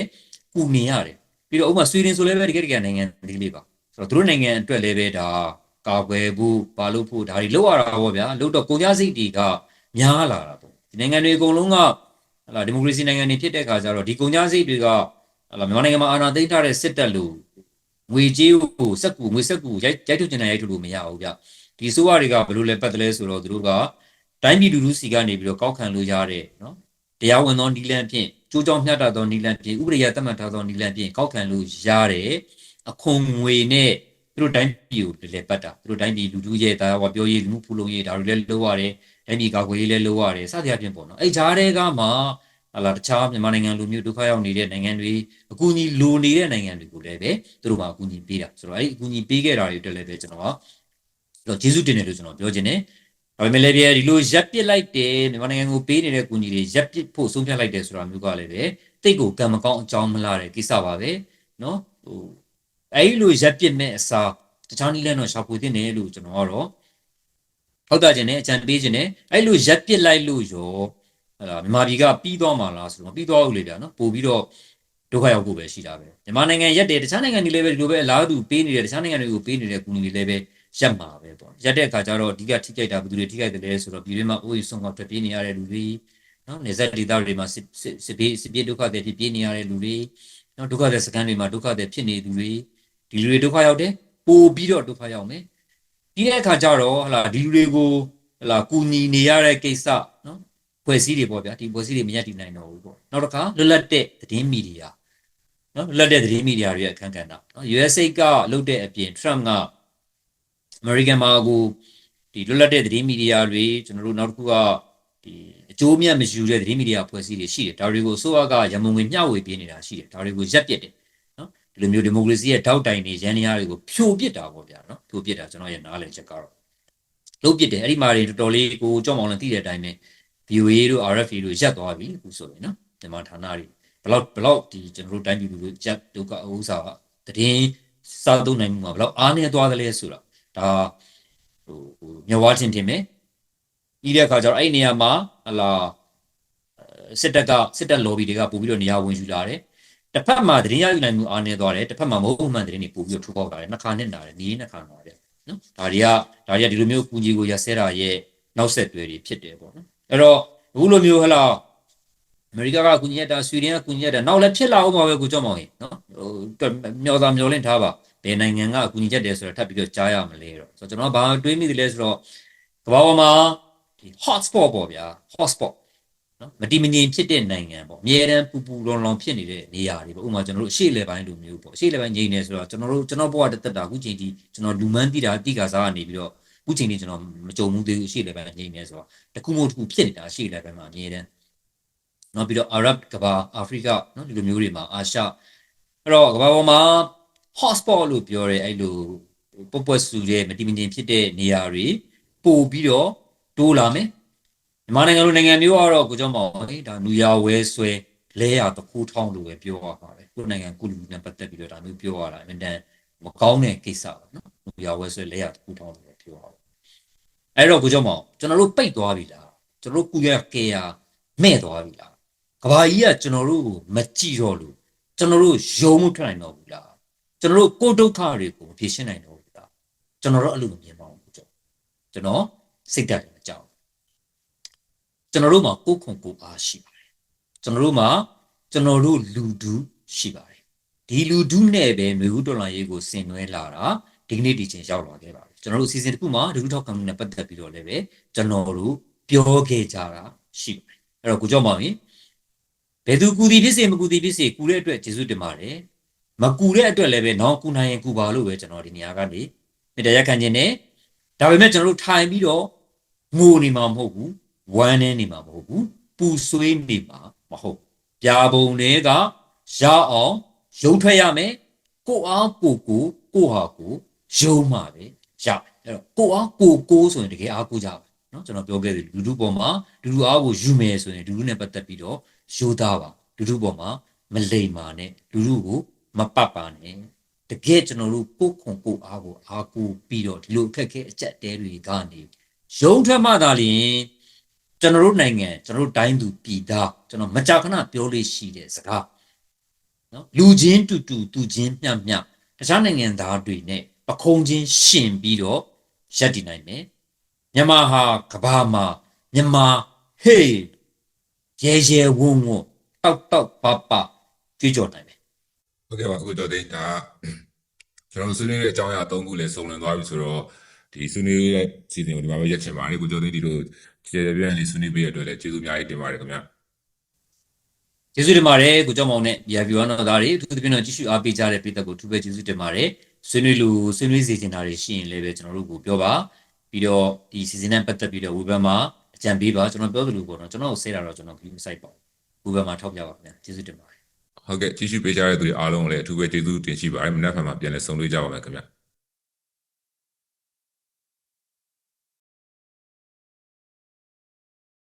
ဲကူနေရတယ်ပြီးတော့ဥပမာဆွီဒင်ဆိုလည်းပဲတကယ်နိုင်ငံလေးလေးပါဆိုတော့သူတို့နိုင်ငံအတွက်လည်းပဲဒါကာကွယ်ဖို့ပါလို့ဖို့ဒါတွေလောက်ရတာပေါ့ဗျာလို့တော့ကုန်ကျစရိတ်တွေကများလာတာပေါ့ဒီနိုင်ငံတွေအကုန်လုံးကဟလာဒီမိုကရေစီနိုင်ငံတွေဖြစ်တဲ့ခါကျတော့ဒီကုန်ကျစရိတ်တွေကဟလာမြန်မာနိုင်ငံမှာအာဏာသိမ်းထားတဲ့စစ်တပ်လို့ငွေကြေးကိုငွေစက်ကူရိုက်ထုတ်ကျင်တဲ့ရိုက်ထုတ်လို့မရဘူးဗျဒီစိုးရတွေကဘယ်လိုလဲပတ်တယ်လဲဆိုတော့သူတို့ကတိုင်းပြည်လူထုစီကနေပြီးတော့ကောက်ခံလို့ရတဲ့နော်တရားဝင်သောနီလန်ဖြင့်ကျိုးကြောင်းမျှတသောနီလန်ဖြင့်ဥပဒေရသတ်မှတ်ထားသောနီလန်ဖြင့်ကောက်ခံလို့ရတဲ့အခွန်ငွေနဲ့သူတို့တိုင်းပြည်ကိုလည်းပတ်တာသူတို့တိုင်းပြည်လူထုရဲ့ဒါကပြောရေးလူမှုဖူလုံရေးဒါတွေလည်းလုပ်ရတယ်တိုင်းပြည်ကာကွယ်ရေးလည်းလုပ်ရတယ်စသဖြင့်ပေါ့နော်အဲ့ဂျားတွေကမှဟလာတခြားမြန်မာနိုင်ငံလူမျိုးဒုက္ခရောက်နေတဲ့နိုင်ငံတွေအကူအညီလိုနေတဲ့နိုင်ငံတွေကိုလည်းပဲသူတို့ကအကူအညီပေးတာဆိုတော့အဲ့ဒီအကူအညီပေးခဲ့တာတွေအတွက်လည်းပဲကျွန်တော်ကကျေးဇူးတင်တယ်လို့ကျွန်တော်ပြောချင်တယ်ဒါပေမဲ့လည်းဒီလိုရပ်ပစ်လိုက်တယ်မြန်မာနိုင်ငံကိုပေးနေတဲ့ကူညီတွေရပ်ပစ်ဖို့ဆုံးဖြတ်လိုက်တယ်ဆိုတာမျိုးကလည်းပဲတိတ်ကိုကံမကောင်းအကြောင်းမလားတဲ့ကိစ္စပါပဲနော်အဲ့လိုရပ်ပစ်မဲ့အစားတခြားနည်းလမ်းတော့ရှာဖွေသင့်တယ်လို့ကျွန်တော်ကတော့ထောက်တာခြင်းနဲ့အကြံပေးခြင်းနဲ့အဲ့လိုရပ်ပစ်လိုက်လို့ရောမြန်မာပြည်ကပြီးသွားမှာလားဆိုတော့ပြီးသွားဦးလေဗျာနော်ပို့ပြီးတော့ဒုက္ခရောက်ဖို့ပဲရှိတာပဲမြန်မာနိုင်ငံရက်တယ်တခြားနိုင်ငံတွေလည်းပဲဒီလိုပဲအလားတူပေးနေတဲ့တခြားနိုင်ငံတွေကိုပေးနေတဲ့ကူညီတွေလည်းပဲရပ်မှာပဲပေါ့ရပ်တဲ့အခါကျတော့အဓိကထိခိုက်တာဘယ်သူတွေထိခိုက်တယ်လဲဆိုတော့ပြည်တွင်းမှာအိုးအိမ်ဆုံးကထွက်ပြေးနေရတဲ့လူတွေနော်နေဆက်ဒေသတွေမှာစစ်ပြေးဒုက္ခတွေဖြစ်ပြေးနေရတဲ့လူတွေနော်ဒုက္ခတွေစကန်တွေမှာဒုက္ခတွေဖြစ်နေသူတွေဒီလူတွေဒုက္ခရောက်တယ်ပို့ပြီးတော့ဒုက္ခရောက်မယ်ဒီတဲ့အခါကျတော့ဟလာဒီလူတွေကိုဟလာကူညီနေရတဲ့ကိစ္စနော်ဖွဲ့စည်းတွေပေါ့ဗျာဒီဖွဲ့စည်းတွေမရတည်နိုင်တော့ဘူးပေါ့နောက်တစ်ခါလွတ်လပ်တဲ့သတင်းမီဒီယာနော်လွတ်လပ်တဲ့သတင်းမီဒီယာတွေရဲ့အခန်းကဏ္ဍနော် USA ကလုပ်တဲ့အပြင် Trump က American မှာကိုဒီလွတ်လပ်တဲ့သတင်းမီဒီယာတွေကျွန်တော်တို့နောက်တစ်ခုကဒီအကျိုးမြတ်မယူတဲ့သတင်းမီဒီယာဖွဲ့စည်းတွေရှိတယ်ဒါတွေကိုအစိုးရကရမုံငွေမျှဝေပေးနေတာရှိတယ်ဒါတွေကိုရပ်ပစ်တယ်နော်ဒီလိုမျိုးဒီမိုကရေစီရဲ့ထောက်တိုင်တွေရန်နေရတွေကိုဖြိုပစ်တာပေါ့ဗျာနော်ဖြိုပစ်တာကျွန်တော်ရဲ့နားလည်ချက်ကတော့ လုတ်ပစ်တယ်အဲ့ဒီမှာတွေတော်တော်လေးကိုကြောက်မောင်လည်းသိတဲ့အတိုင်းပဲ VOA တို့ RFA တို့ရက်သွားပြီအခုဆိုရင်နော်မြန်မာဌာနတွေဘလောက်ဒီကျွန်တော်တို့တိုင်းပြည်လူချက်ဒုက္ခဥစ္စာကတည်စားသုံးနိုင်မှုမှာဘလောက်အားနည်းသွားသလဲဆိုတာဒါမျက်ဝါးချင်းထင်မယ်ပြီးတဲ့အခါကျတော့အဲ့နေရာမှာဟလာစစ်တပ် lobby တွေကပို့ပြီးတော့နေရာဝင်ယူလာတယ်တစ်ဖက်မှာတည်ရယူနိုင်မှုအားနည်းသွားတယ်တစ်ဖက်မှာမဟုတ်မှန်တည်နေပို့ပြီးတော့ထိုးပေါက်လာတယ်နှစ်ခါနဲ့နာတယ်နီးနှစ်ခါနာတယ်နော်ဒါတွေကဒီလိုမျိုးကူညီကိုရဆဲတာရဲ့နောက်ဆက်တွဲတွေဖြစ်တယ်ပေါ့နော်အဲ့တော့အခုလိုမျိုးဟလာအမေရိကကူညီရတာဆွီဒင်ကကူညီရတာနောက်လည်းဖြစ်လာအောင်ပါပဲကိုကြောက်မောင်ကြီးနော်ဟိုမျောလင့်ထားပါဘယ်နိုင်ငံကကူညီချက်တယ်ဆိုတော့ထပ်ပြီးတော့ကြားရမလဲတော့ဆိုတော့ကျွန်တော်ဘာတွေးမိတယ်လဲဆိုတော့ကမ္ဘာပေါ်မှာဒီ hot spot ပေါ့ဗျာ hot spot နော်မတိမငြိမ်ဖြစ်တဲ့နိုင်ငံပေါ့အများတန်းပူလောင်ဖြစ်နေတဲ့နေရာတွေပေါ့ဥပမာကျွန်တော်တို့အရှေ့လေပိုင်းလိုမျိုးပေါ့အရှေ့လေပိုင်းငြိမ်နေဆိုတော့ကျွန်တော်ဘဝတက်တာအခုချိန်ထိကျွန်တော်လူမန်းတိကစားကနေပြီးတော့အခုချိန်ထိကျွန်တော်မကြုံဘူးသေးဘူးအရှေ့လေပိုင်းငြိမ်နေဆိုတော့တခုမှတခုဖြစ်နေတာအရှေ့လေပိုင်းမှာအများတန်းနော်ပြီးတော့အာရပ်ကမ္ဘာအာဖရိကနော်ဒီလိုမျိုးတွေမှာအာရှအဲ့တော့ကမ္ဘာပေါ်မှာ hot spot လို့ပြောရဲအဲ့လိုပွက်ဆူတဲ့မတိမငြိမ်ဖြစ်တဲ့နေရာတွေပို့ပြီးတော့တိုးလာမယ်မြန်မာနိုင်ငံလိုနိုင်ငံမျိုးကတော့ကိုကြောင့်ပေါ့ဒါနူရဝဲဆွဲလဲရတခုထောင်းလို့ပဲပြောရမှာပဲကိုနိုင်ငံကုလူနဲ့ပတ်သက်ပြီးတော့ဒါမျိုးပြောရတာအင်တန်မကောင်းတဲ့ကိစ္စပါနော်နူရဝဲဆွဲလဲရတခုထောင်းလို့ပဲပြောရအောင်အဲ့တော့ကိုကြောင့်ပေါ့ကျွန်တော်တို့ပိတ်သွားပြီလားကျွန်တော်တို့ကုရကဲရမဲ့သွားပြီလားကဘာကြီးကကျွန်တော်တို့ကိုမကြည့်တော့လို့ကျွန်တော်တို့ယုံမှုထွက်နိုင်တော့ဘူးလားကျွန်တော်တို့ကိုဒုက္ခတွေကိုဖြေရှင်းနိုင်တော့ဘူးလားကျွန်တော်တို့အဲ့လိုမမြင်ပါဘူးကျွန်တော်စိတ်ဓာတ်တွေမကြောက်ကျွန်တော်တို့မှာကိုယ်ခွန်ကိုအားရှိပါတယ်ကျွန်တော်တို့မှာကျွန်တော်တို့လူဒူးရှိပါတယ်ဒီလူဒူးနဲ့ပဲမျိုးဒေါ်လာရေးကိုဆင်နွှဲလာတာဒီကနေ့ဒီချိန်ရောက်လာခဲ့ပါပြီကျွန်တော်တို့အစီအစဉ်တစ်ခုမှာလူဒူးထောက်ခံမှုနဲ့ပတ်သက်ပြီးတော့လည်းပဲကျွန်တော်တို့ပြောခဲ့ကြတာရှိပါတယ်အဲ့တော့ကိုကြောက်ပါမင်းဘယ်သူကူသည်ဖြစ်စေမကူသည်ဖြစ်စေကူတဲ့အတွက်ကျေးဇူးတင်ပါတယ်မကူတဲ့အတွက်လည်းပဲတော့ကူနိုင်ရင်ကူပါလို့ပဲကျွန်တော်ဒီနေရာကနေမြေတရက်ခံခြင်းနဲ့ဒါပေမဲ့ကျွန်တော်တို့ထိုင်ပြီးတော့ငိုနေမှာမဟုတ်ဘူးဝမ်းနေမှာမဟုတ်ဘူးပူဆွေးနေမှာမဟုတ်ပြာပုံတွေကရအောင်ရုံထွက်ရမယ်ကိုအားကိုဟာကိုရုံမှာပဲရအဲ့တော့ကိုအားကိုဆိုရင်တကယ်အားကိုကြပါနော်ကျွန်တော်ပြောခဲ့တယ်လူလူပေါ်မှာလူလူအားကိုယူမယ်ဆိုရင်လူလူနဲ့ပတ်သက်ပြီးတော့ယူသားပါလူလူပေါ်မှာမလိမ်ပါနဲ့လူလူကိုမပတ်ပါနဲ့တကယ်ကျွန်တော်တို့ကိုခွန်ကိုအားကိုအားကိုပြီးတော့ဒီလိုအခက်ခဲအကျက်တဲတွေကနေရုံထွက်မှသာလျှင်ကျွန်တော်တို့နိုင်ငံကျွန်တော်တို့တိုင်းသူပြည်သားကျွန်တော်မကြာခဏပြောလို့ရှိတဲ့စကားနော်လူချင်းတူသူချင်းမျှတခြားနိုင်ငံသားတွေနဲ့ပခုံးချင်းရှင်ပြီးတော့ရပ်တည်နိုင်မယ်မြန်မာဟာကဘာမှာမြန်မာဟေးရဲဝုံတောက်ပကြွေးကြော်နိုင်မယ် ဟုတ်ကဲ့ပါအခုတော့ဒါကျွန်တော်ဆွေးနွေးတဲ့အကြောင်းအရာ၃ခုလည်းစုံလင်သွားပြီဆိုတော့ဒီဆွေးနွေးတဲ့စီစဉ်ကိုဒီမှာပဲရက်ချင်ပါတယ်ကိုကျော်သိန်းဒီလိုကျေပြည့်လေးဆွေးနွေးပေးရတဲ့အတွက်လည်းကျေးဇူးအများကြီးတင်ပါတယ်ခင်ဗျာကျေးဇူးတင်ပါတယ်ကိုကြောင့်မောင်နဲ့ viewer တော်သားတွေအထူးသဖြင့်တော့ကြည့်ရှုအားပေးကြတဲ့ပြည်သက်ကိုအထူးပဲကျေးဇူးတင်ပါတယ်ဆွေးနွေးစေချင်တာတွေရှိရင်လည်းပဲကျွန်တော်တို့ကိုပြောပါပြီးတော့ဒီစီစဉ်နဲ့ပတ်သက်ပြီးတော့ဝေဘန်မှာအကြံပေးပါကျွန်တော်ပြောသလိုပေါ့နော်ကျွန်တော်ကိုဆဲတာတော့ကျွန်တော်ပြီးမဆိုင်ပါဘူးဝေဘန်မှာထောက်ပြပါခင်ဗျာကျေးဇူးတင်ပါတယ်ဟုတ်ကဲ့ကြည့်ရှုပေးကြတဲ့သူတွေအားလုံးကိုလည်းအထူးပဲကျေးဇူးတင်ရှိပါတယ်မနက်ဖြန်မှာပြန်လည်ဆုံတွေ့ကြပါမယ်ခင်ဗျာ